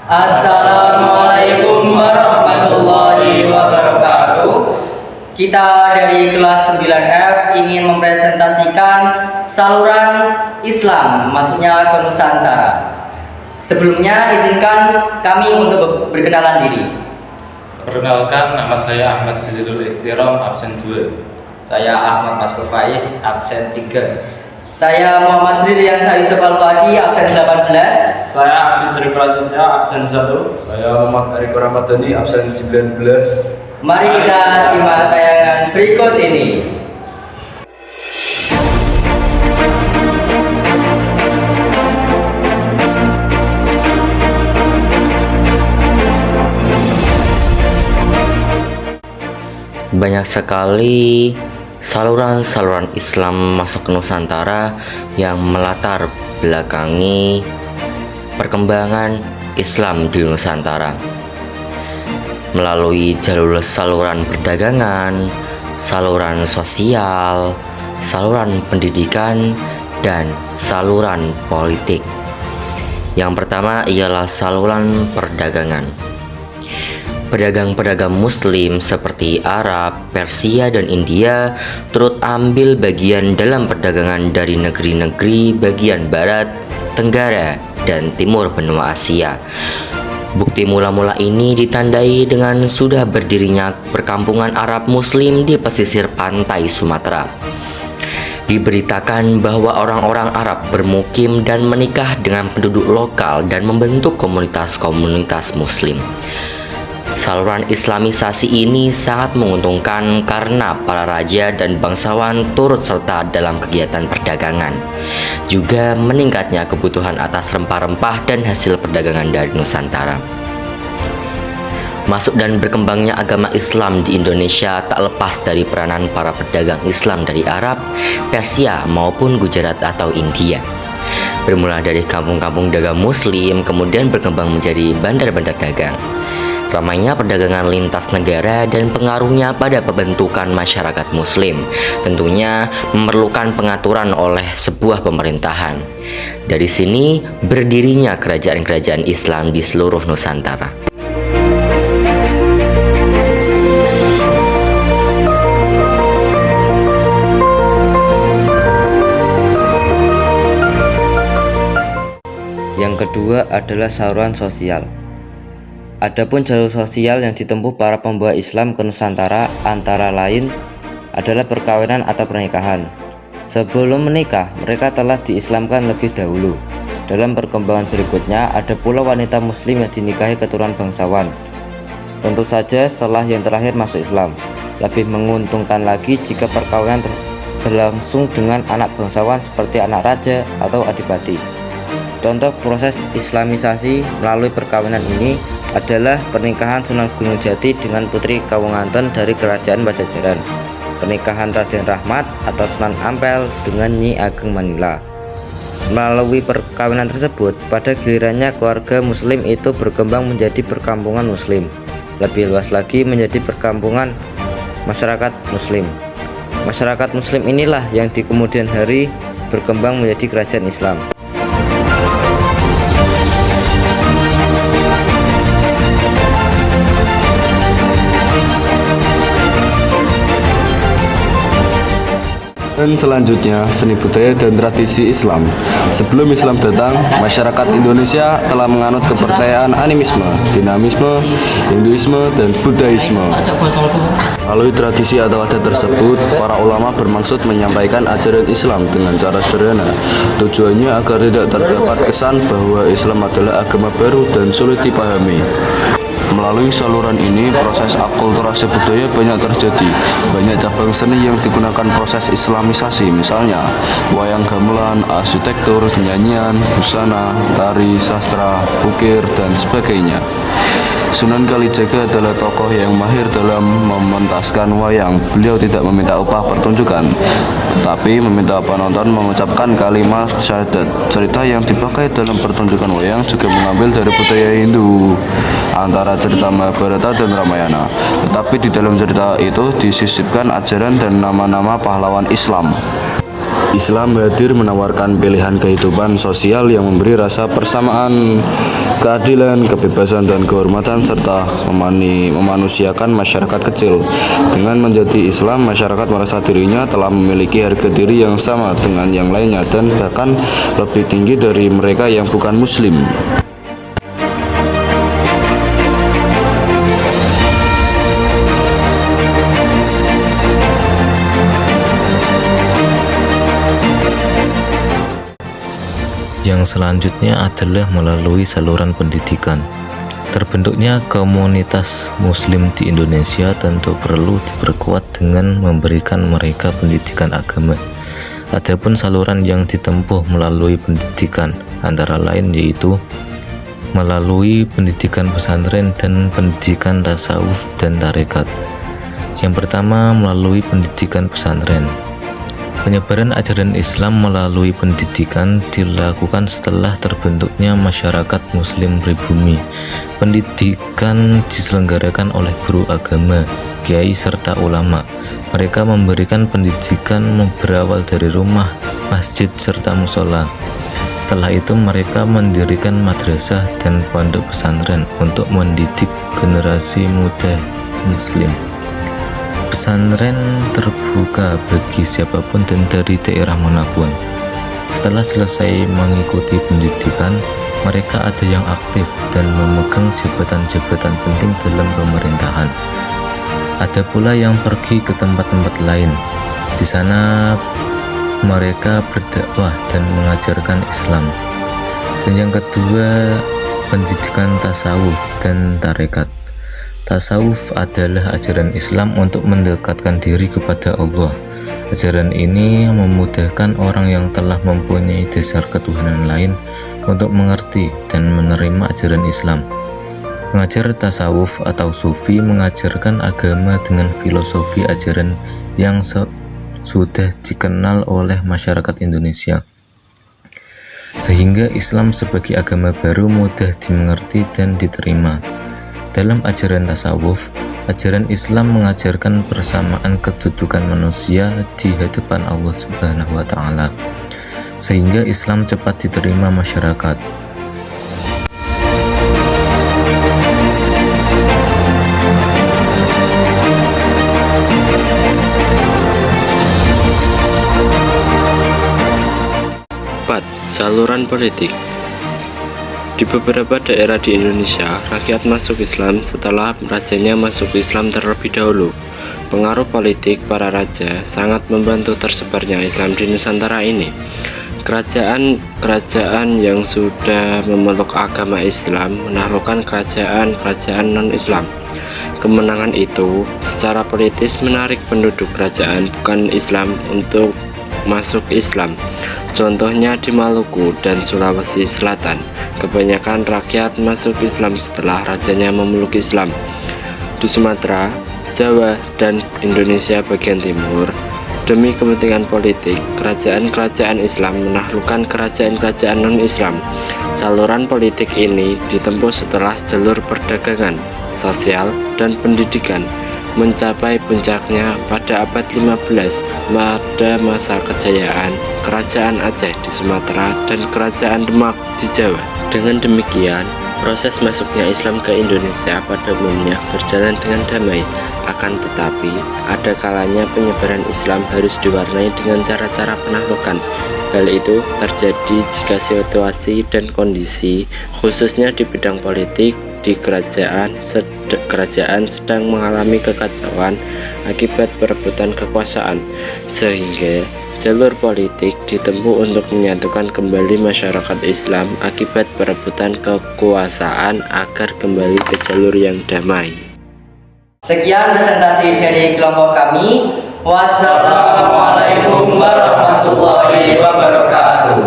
Assalamualaikum warahmatullahi wabarakatuh. Kita dari kelas 9F ingin mempresentasikan saluran Islam, maksudnya ke Nusantara. Sebelumnya izinkan kami untuk berkenalan diri. Perkenalkan, nama saya Ahmad Jazilul Ikhtiram, absen 2. Saya Ahmad Maskur Faiz, absen 3. Saya Muhammad Ridriansyah Yusuf Al-Fadi, absen 18. Saya Abdi Tri Prasetya, absen 1. Saya Muhammad Ariko Ramadhani, absen 19. Mari kita simak tayangan berikut ini. Banyak sekali saluran-saluran Islam masuk ke Nusantara yang melatar belakangi perkembangan Islam di Nusantara melalui jalur saluran perdagangan, saluran sosial, saluran pendidikan, dan saluran politik. Yang pertama ialah saluran perdagangan. Pedagang-pedagang Muslim seperti Arab, Persia, dan India turut ambil bagian dalam perdagangan dari negeri-negeri bagian barat, tenggara, dan timur benua Asia. Bukti mula-mula ini ditandai dengan sudah berdirinya perkampungan Arab Muslim di pesisir pantai Sumatera. Diberitakan bahwa orang-orang Arab bermukim dan menikah dengan penduduk lokal dan membentuk komunitas-komunitas Muslim. Saluran Islamisasi ini sangat menguntungkan karena para raja dan bangsawan turut serta dalam kegiatan perdagangan. Juga meningkatnya kebutuhan atas rempah-rempah dan hasil perdagangan dari Nusantara. Masuk dan berkembangnya agama Islam di Indonesia tak lepas dari peranan para pedagang Islam dari Arab, Persia maupun Gujarat atau India. Bermula dari kampung-kampung dagang Muslim, kemudian berkembang menjadi bandar-bandar dagang. Ramainya perdagangan lintas negara dan pengaruhnya pada pembentukan masyarakat Muslim tentunya memerlukan pengaturan oleh sebuah pemerintahan. Dari sini berdirinya kerajaan-kerajaan Islam di seluruh Nusantara. Yang kedua adalah saluran sosial. Adapun jalur sosial yang ditempuh para pembawa Islam ke Nusantara antara lain adalah perkawinan atau pernikahan. Sebelum menikah, mereka telah diislamkan lebih dahulu. Dalam perkembangan berikutnya, ada pula wanita Muslim yang dinikahi keturunan bangsawan. Tentu saja setelah yang terakhir masuk Islam. Lebih menguntungkan lagi jika perkawinan berlangsung dengan anak bangsawan seperti anak raja atau adipati. Contoh proses Islamisasi melalui perkawinan ini adalah pernikahan Sunan Gunung Jati dengan Putri Kawunganten dari Kerajaan Pajajaran, pernikahan Raden Rahmat atau Sunan Ampel dengan Nyi Ageng Manila. Melalui perkawinan tersebut, pada gilirannya keluarga Muslim itu berkembang menjadi perkampungan Muslim, lebih luas lagi menjadi perkampungan masyarakat Muslim. Masyarakat Muslim inilah yang di kemudian hari berkembang menjadi kerajaan Islam. Dan selanjutnya, seni budaya dan tradisi Islam. Sebelum Islam datang, masyarakat Indonesia telah menganut kepercayaan animisme, dinamisme, Hinduisme, dan Buddhaisme. Melalui tradisi atau adat tersebut, para ulama bermaksud menyampaikan ajaran Islam dengan cara sederhana. Tujuannya agar tidak terdapat kesan bahwa Islam adalah agama baru dan sulit dipahami. Melalui saluran ini, proses akulturasi budaya banyak terjadi. Banyak cabang seni yang digunakan proses Islamisasi, misalnya wayang gamelan, arsitektur, nyanyian, busana, tari, sastra, ukir, dan sebagainya. Sunan Kalijaga adalah tokoh yang mahir dalam mementaskan wayang. Beliau tidak meminta upah pertunjukan, tetapi meminta penonton mengucapkan kalimat syahadat. Cerita yang dipakai dalam pertunjukan wayang juga mengambil dari budaya Hindu, antara cerita Mahabharata dan Ramayana. Tetapi di dalam cerita itu disisipkan ajaran dan nama-nama pahlawan Islam. Islam hadir menawarkan pilihan kehidupan sosial yang memberi rasa persamaan, keadilan, kebebasan, dan kehormatan, serta memanusiakan masyarakat kecil. Dengan menjadi Islam, masyarakat merasa dirinya telah memiliki harga diri yang sama dengan yang lainnya dan bahkan lebih tinggi dari mereka yang bukan Muslim. Yang selanjutnya adalah melalui saluran pendidikan. Terbentuknya komunitas Muslim di Indonesia tentu perlu diperkuat dengan memberikan mereka pendidikan agama. Adapun saluran yang ditempuh melalui pendidikan antara lain yaitu melalui pendidikan pesantren dan pendidikan tasawuf dan tarekat. Yang pertama, melalui pendidikan pesantren. Penyebaran ajaran Islam melalui pendidikan dilakukan setelah terbentuknya masyarakat Muslim pribumi. Pendidikan diselenggarakan oleh guru agama, kiai, serta ulama. Mereka memberikan pendidikan berawal dari rumah, masjid, serta musola. Setelah itu mereka mendirikan madrasah dan pondok pesantren untuk mendidik generasi muda Muslim. Pesantren terbuka bagi siapapun dan dari daerah manapun. Setelah selesai mengikuti pendidikan, mereka ada yang aktif dan memegang jabatan-jabatan penting dalam pemerintahan. Ada pula yang pergi ke tempat-tempat lain. Di sana mereka berdakwah dan mengajarkan Islam. Dan yang kedua, pendidikan tasawuf dan tarekat. Tasawuf adalah ajaran Islam untuk mendekatkan diri kepada Allah. Ajaran ini memudahkan orang yang telah mempunyai dasar ketuhanan lain untuk mengerti dan menerima ajaran Islam. Pengajar tasawuf atau sufi mengajarkan agama dengan filosofi ajaran yang sudah dikenal oleh masyarakat Indonesia, sehingga Islam sebagai agama baru mudah dimengerti dan diterima. Dalam ajaran tasawuf, ajaran Islam mengajarkan persamaan kedudukan manusia di hadapan Allah Subhanahu wa Ta'ala, sehingga Islam cepat diterima masyarakat. Saluran politik. Di beberapa daerah di Indonesia, rakyat masuk Islam setelah rajanya masuk Islam terlebih dahulu. Pengaruh politik para raja sangat membantu tersebarnya Islam di Nusantara ini. Kerajaan yang sudah memeluk agama Islam menaklukkan kerajaan-kerajaan non-Islam. Kemenangan itu secara politis menarik penduduk kerajaan bukan Islam untuk masuk Islam. Contohnya di Maluku dan Sulawesi Selatan, kebanyakan rakyat masuk Islam setelah rajanya memeluk Islam. Di Sumatera, Jawa, dan Indonesia bagian timur, demi kepentingan politik, kerajaan-kerajaan Islam menaklukkan kerajaan-kerajaan non-Islam. Saluran politik ini ditempuh setelah jalur perdagangan, sosial, dan pendidikan mencapai puncaknya pada abad 15 pada masa kejayaan Kerajaan Aceh di Sumatera dan Kerajaan Demak di Jawa. Dengan demikian, proses masuknya Islam ke Indonesia pada umumnya berjalan dengan damai. Akan tetapi, ada kalanya penyebaran Islam harus diwarnai dengan cara-cara penaklukan. Hal itu terjadi jika situasi dan kondisi, khususnya di bidang politik, di kerajaan sedang mengalami kekacauan akibat perebutan kekuasaan, sehingga jalur politik ditempuh untuk menyatukan kembali masyarakat Islam akibat perebutan kekuasaan agar kembali ke jalur yang damai. Sekian presentasi dari kelompok kami. Wassalamualaikum warahmatullahi wabarakatuh.